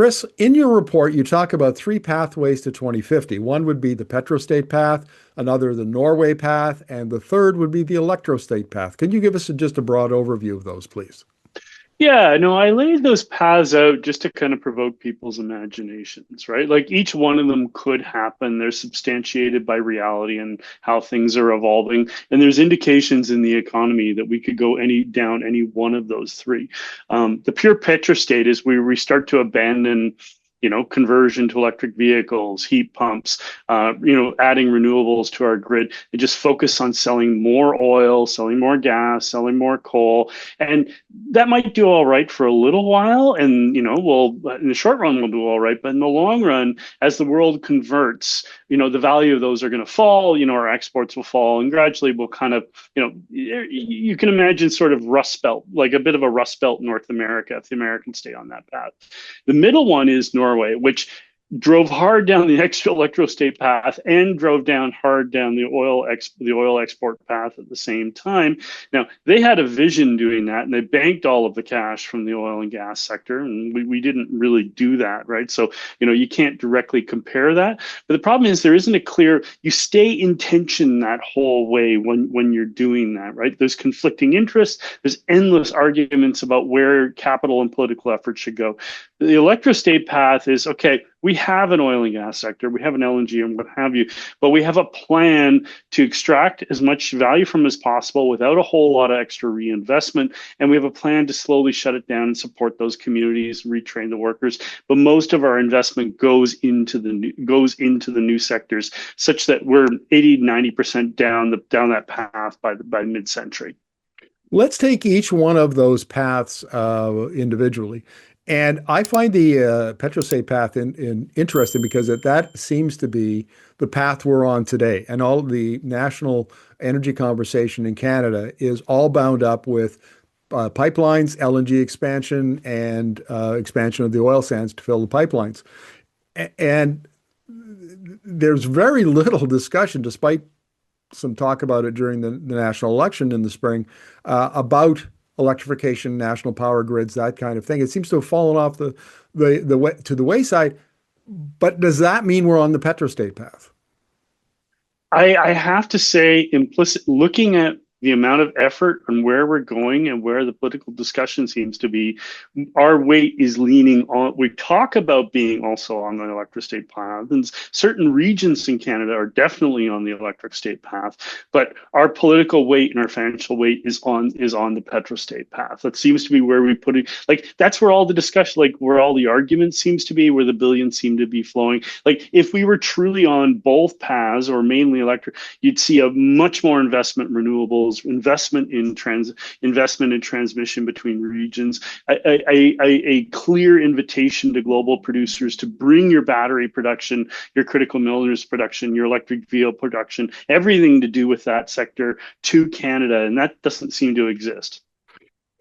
Chris, in your report, you talk about three pathways to 2050. One would be the Petrostate path, another the Norway path, and the third would be the Electrostate path. Can you give us just a broad overview of those, please? Yeah, no, I laid those paths out just to kind of provoke people's imaginations, right? Like each one of them could happen. They're substantiated by reality and how things are evolving. And there's indications in the economy that we could go down any one of those three. The pure petrostate is where we start to abandon conversion to electric vehicles, heat pumps, adding renewables to our grid, and just focus on selling more oil, selling more gas, selling more coal. And that might do all right for a little while. And, in the short run, we'll do all right. But in the long run, as the world converts, the value of those are going to fall, our exports will fall, and gradually we'll kind of, you can imagine sort of rust belt, like a bit of a rust belt North America, if the Americans stay on that path. The middle one is Norway, which drove hard down the extra electrostate path and drove down hard down the oil export path at the same time. Now, they had a vision doing that, and they banked all of the cash from the oil and gas sector, and we didn't really do that, right? So, you can't directly compare that. But the problem is there isn't a clear, you stay in tension that whole way when you're doing that, right? There's conflicting interests. There's endless arguments about where capital and political effort should go. The electrostate path is, okay, we have an oil and gas sector, we have an LNG and what have you, but we have a plan to extract as much value from as possible without a whole lot of extra reinvestment. And we have a plan to slowly shut it down and support those communities, retrain the workers. But most of our investment goes into the new sectors, such that we're 80-90% down that path by mid-century. Let's take each one of those paths individually. And I find the petrostate path interesting because that seems to be the path we're on today. And all the national energy conversation in Canada is all bound up with pipelines, LNG expansion, and expansion of the oil sands to fill the pipelines. And there's very little discussion, despite some talk about it during the national election in the spring, about electrification, national power grids, that kind of thing. It seems to have fallen off the way to the wayside. But does that mean we're on the petrostate path? I have to say, looking at the amount of effort and where we're going and where the political discussion seems to be, our weight is leaning on. We talk about being also on the electrostate path, and certain regions in Canada are definitely on the electrostate path, but our political weight and our financial weight is on the petrostate path. That seems to be where we put it. Like, that's where all the discussion, like where all the arguments seems to be, where the billions seem to be flowing. Like, if we were truly on both paths or mainly electric, you'd see a much more investment in renewables, investment in transmission between regions, a clear invitation to global producers to bring your battery production, your critical minerals production, your electric vehicle production, everything to do with that sector to Canada, and that doesn't seem to exist.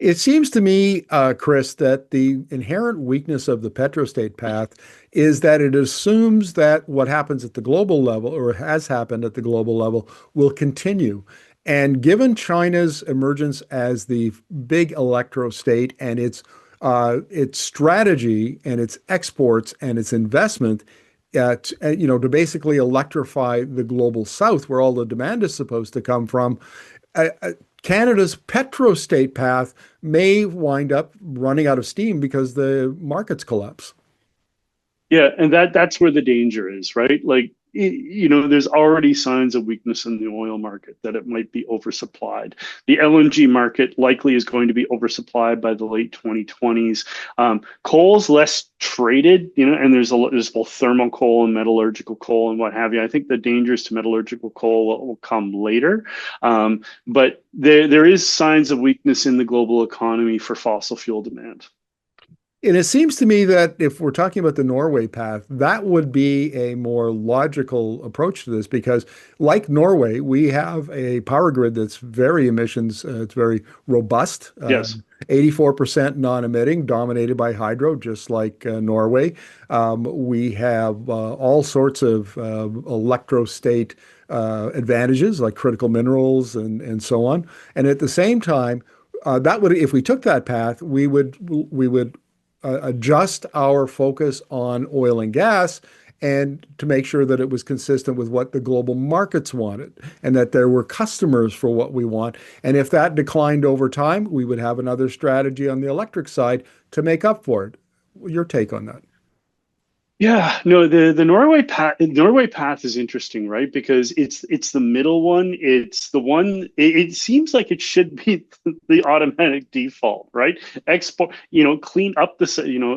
It seems to me, Chris, that the inherent weakness of the petrostate path is that it assumes that what happens at the global level, or has happened at the global level, will continue. And given China's emergence as the big electrostate and its strategy and its exports and its investment, to basically electrify the global south, where all the demand is supposed to come from, Canada's petrostate path may wind up running out of steam because the markets collapse. Yeah, and that's where the danger is, right? Like, there's already signs of weakness in the oil market, that it might be oversupplied. The LNG market likely is going to be oversupplied by the late 2020s. Coal's less traded, and there's both thermal coal and metallurgical coal and what have you. I think the dangers to metallurgical coal will come later. But there is signs of weakness in the global economy for fossil fuel demand. And it seems to me that if we're talking about the Norway path, that would be a more logical approach to this, because like Norway, we have a power grid that's very emissions, it's very robust. Yes. 84% non-emitting, dominated by hydro, just like Norway. We have all sorts of electrostate advantages, like critical minerals and so on. And at the same time, if we took that path, we would adjust our focus on oil and gas and to make sure that it was consistent with what the global markets wanted and that there were customers for what we want. And if that declined over time, we would have another strategy on the electric side to make up for it. Your take on that? Yeah, no, the Norway path is interesting, right? Because it's the middle one. It's the one. It seems like it should be the automatic default, right? Export, clean up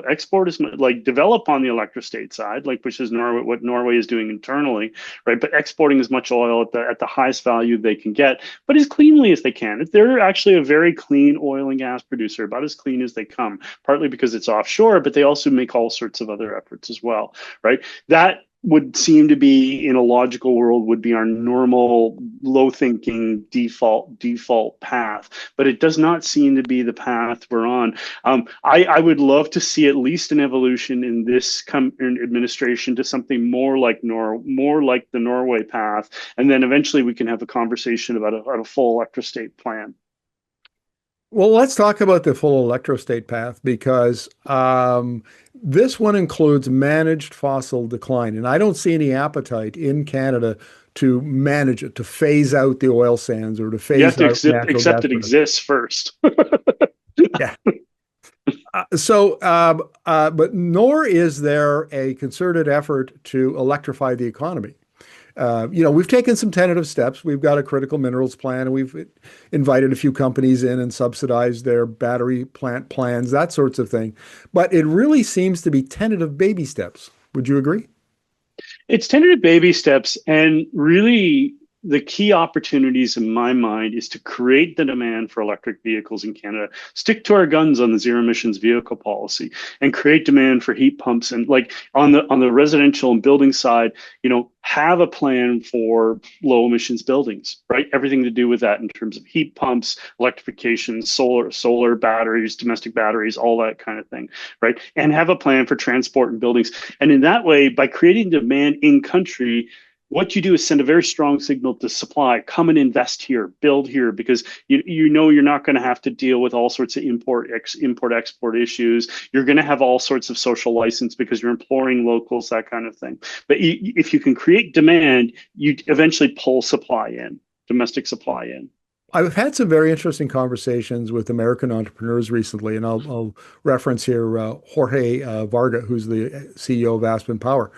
export is like develop on the electrostate side, like which is Norway, what Norway is doing internally, right? But exporting as much oil at the highest value they can get, but as cleanly as they can. They're actually a very clean oil and gas producer, about as clean as they come. Partly because it's offshore, but they also make all sorts of other efforts as well, right? That would seem to be, in a logical world, would be our normal low thinking default path, but it does not seem to be the path we're on. I would love to see at least an evolution in this administration to something more like the Norway path, and then eventually we can have a conversation about a full electrostate plan. Well, let's talk about the full electrostate path because this one includes managed fossil decline. And I don't see any appetite in Canada to manage it, to phase out the oil sands or to phase out natural gas. Accept it exists first. Yeah. But nor is there a concerted effort to electrify the economy. We've taken some tentative steps. We've got a critical minerals plan, and we've invited a few companies in and subsidized their battery plant plans, that sorts of thing. But it really seems to be tentative baby steps. Would you agree? It's tentative baby steps, and really the key opportunities in my mind is to create the demand for electric vehicles in Canada, stick to our guns on the zero emissions vehicle policy, and create demand for heat pumps. And like on the residential and building side, have a plan for low emissions buildings, right? Everything to do with that in terms of heat pumps, electrification, solar batteries, domestic batteries, all that kind of thing, right? And have a plan for transport and buildings. And in that way, by creating demand in country, what you do is send a very strong signal to supply, come and invest here, build here, because you're not going to have to deal with all sorts of import-export issues. You're going to have all sorts of social license because you're employing locals, that kind of thing. But if you can create demand, you eventually pull supply in, domestic supply in. I've had some very interesting conversations with American entrepreneurs recently, and I'll reference here Jorge Varga, who's the CEO of Aspen Power.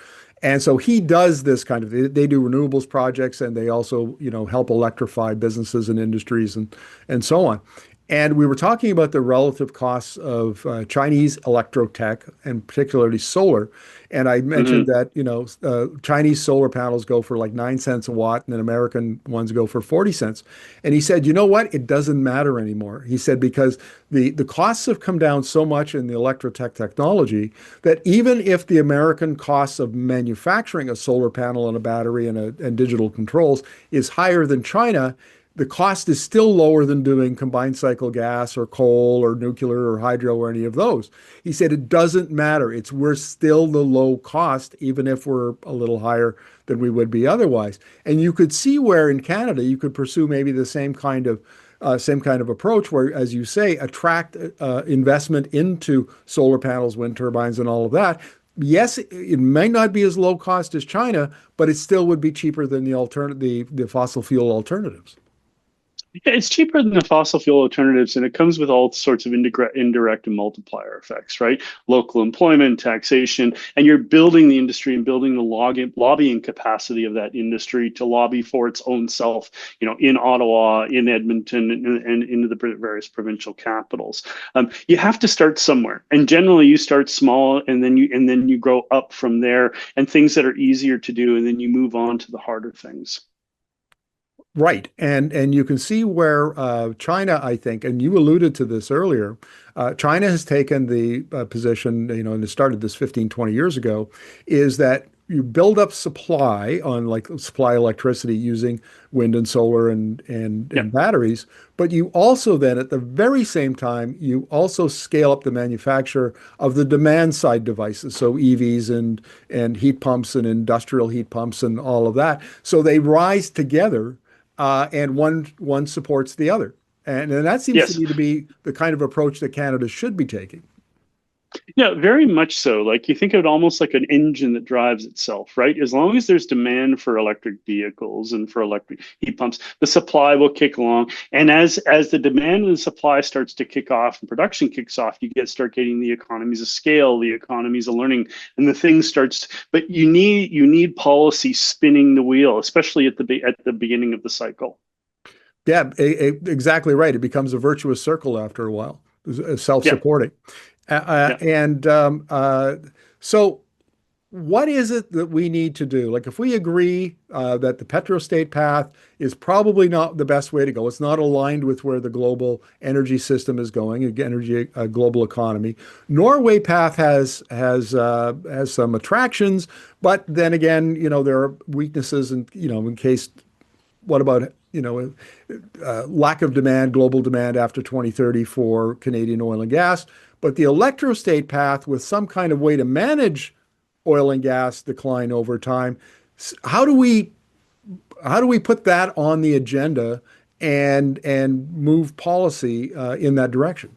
And so he does this kind of, they do renewables projects and they also, help electrify businesses and industries and so on. And we were talking about the relative costs of Chinese electrotech and particularly solar. And I mentioned that, Chinese solar panels go for like 9 cents a watt and then American ones go for 40 cents. And he said, you know what? It doesn't matter anymore. He said, because the costs have come down so much in the electrotech technology that even if the American costs of manufacturing a solar panel and a battery and digital controls is higher than China, the cost is still lower than doing combined cycle gas or coal or nuclear or hydro or any of those. He said it doesn't matter. We're still the low cost, even if we're a little higher than we would be otherwise. And you could see where in Canada you could pursue maybe the same kind of approach where, as you say, attract investment into solar panels, wind turbines, and all of that. Yes, it may not be as low cost as China, but it still would be cheaper than the fossil fuel alternatives. Yeah, it's cheaper than the fossil fuel alternatives, and it comes with all sorts of indirect and multiplier effects, right? Local employment, taxation, and you're building the industry and building the lobbying capacity of that industry to lobby for its own self, in Ottawa, in Edmonton, and into the various provincial capitals. You have to start somewhere, and generally you start small, and then you grow up from there, and things that are easier to do, and then you move on to the harder things. Right. And you can see where China, I think, and you alluded to this earlier, China has taken the position, and it started this 15, 20 years ago, is that you build up supply on supply electricity using wind and solar and batteries, but you also then at the very same time, you also scale up the manufacture of the demand side devices. So EVs and heat pumps and industrial heat pumps and all of that. So they rise together. And one supports the other. And that seems to me to be the kind of approach that Canada should be taking. Yeah, very much so. Like you think of it almost like an engine that drives itself, right? As long as there's demand for electric vehicles and for electric heat pumps, the supply will kick along. And as the demand and the supply starts to kick off and production kicks off, start getting the economies of scale, the economies of learning, and the thing starts. But you need policy spinning the wheel, especially at the beginning of the cycle. Yeah, exactly right. It becomes a virtuous circle after a while, Yeah, self-supporting. yeah. And so, what is it that we need to do? Like, if we agree that the petrostate path is probably not the best way to go, it's not aligned with where the global energy system is going, energy, global economy. Norway path has some attractions, but then again, there are weaknesses, and in case what about lack of demand, global demand after 2030 for Canadian oil and gas? But the electrostate path with some kind of way to manage oil and gas decline over time. How do we put that on the agenda and move policy in that direction?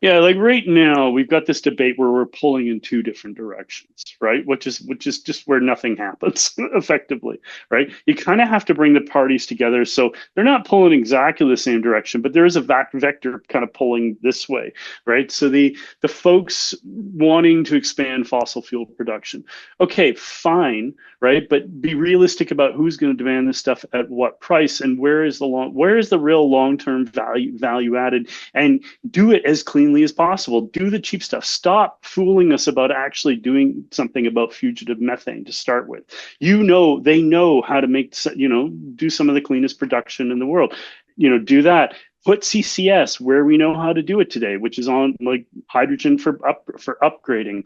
Yeah, like right now we've got this debate where we're pulling in two different directions, right? Which is just where nothing happens effectively, right? You kind of have to bring the parties together so they're not pulling exactly the same direction, but there is a vector kind of pulling this way, right? So the folks wanting to expand fossil fuel production, okay, fine, right? But be realistic about who's going to demand this stuff at what price and where is the real long-term value added, and do it as cleanly as possible. Do the cheap stuff. Stop fooling us about actually doing something about fugitive methane to start with. They know how to do some of the cleanest production in the world. Do that. Put CCS where we know how to do it today, which is on like hydrogen for upgrading.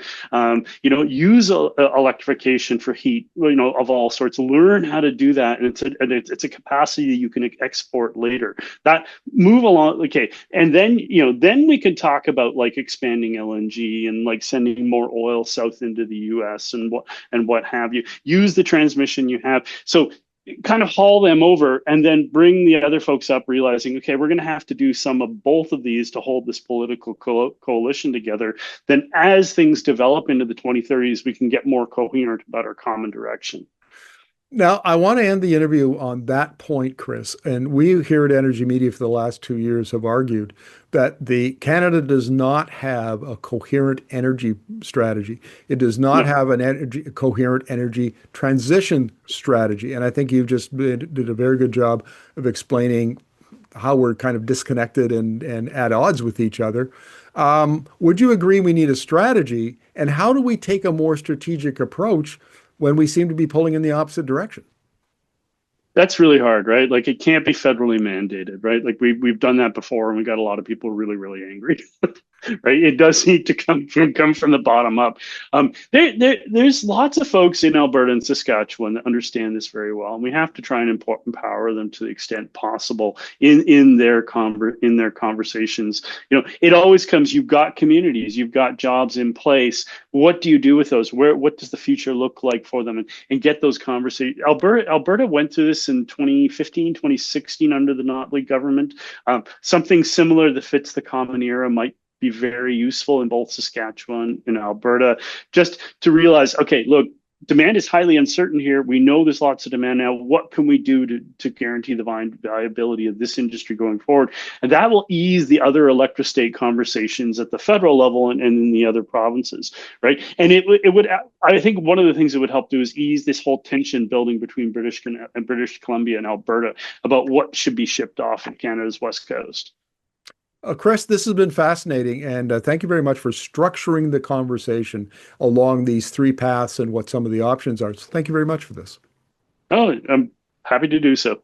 Use electrification for heat, of all sorts. Learn how to do that, and it's a capacity that you can export later. That move along, okay, and then we can talk about like expanding LNG and like sending more oil south into the U.S. and what have you. Use the transmission you have. So kind of haul them over and then bring the other folks up, realizing, okay, we're going to have to do some of both of these to hold this political coalition together. Then as things develop into the 2030s, we can get more coherent about our common direction. Now, I want to end the interview on that point, Chris. And we here at Energy Media for the last 2 years have argued that Canada does not have a coherent energy strategy. It does not No. have a coherent energy transition strategy. And I think you've just did a very good job of explaining how we're kind of disconnected and at odds with each other. Would you agree we need a strategy? And how do we take a more strategic approach when we seem to be pulling in the opposite direction? That's really hard, right? Like it can't be federally mandated, right? Like we've done that before, and we got a lot of people really, really angry. Right? It does need to come from the bottom up. There's lots of folks in Alberta and Saskatchewan that understand this very well, and we have to try and empower them to the extent possible in their conversations. It always comes. You've got communities, you've got jobs in place. What do you do with those? What does the future look like for them? And get those conversations. Alberta went through this in 2015, 2016 under the Notley government. Something similar that fits the common era might be very useful in both Saskatchewan and Alberta, just to realize, okay, look, demand is highly uncertain here. We know there's lots of demand now. What can we do to guarantee the viability of this industry going forward? And that will ease the other electrostate conversations at the federal level and in the other provinces, right? And it would, I think one of the things it would help do is ease this whole tension building between British Columbia and Alberta about what should be shipped off in Canada's west coast. Chris, this has been fascinating, and thank you very much for structuring the conversation along these three paths and what some of the options are. So thank you very much for this. Oh, I'm happy to do so.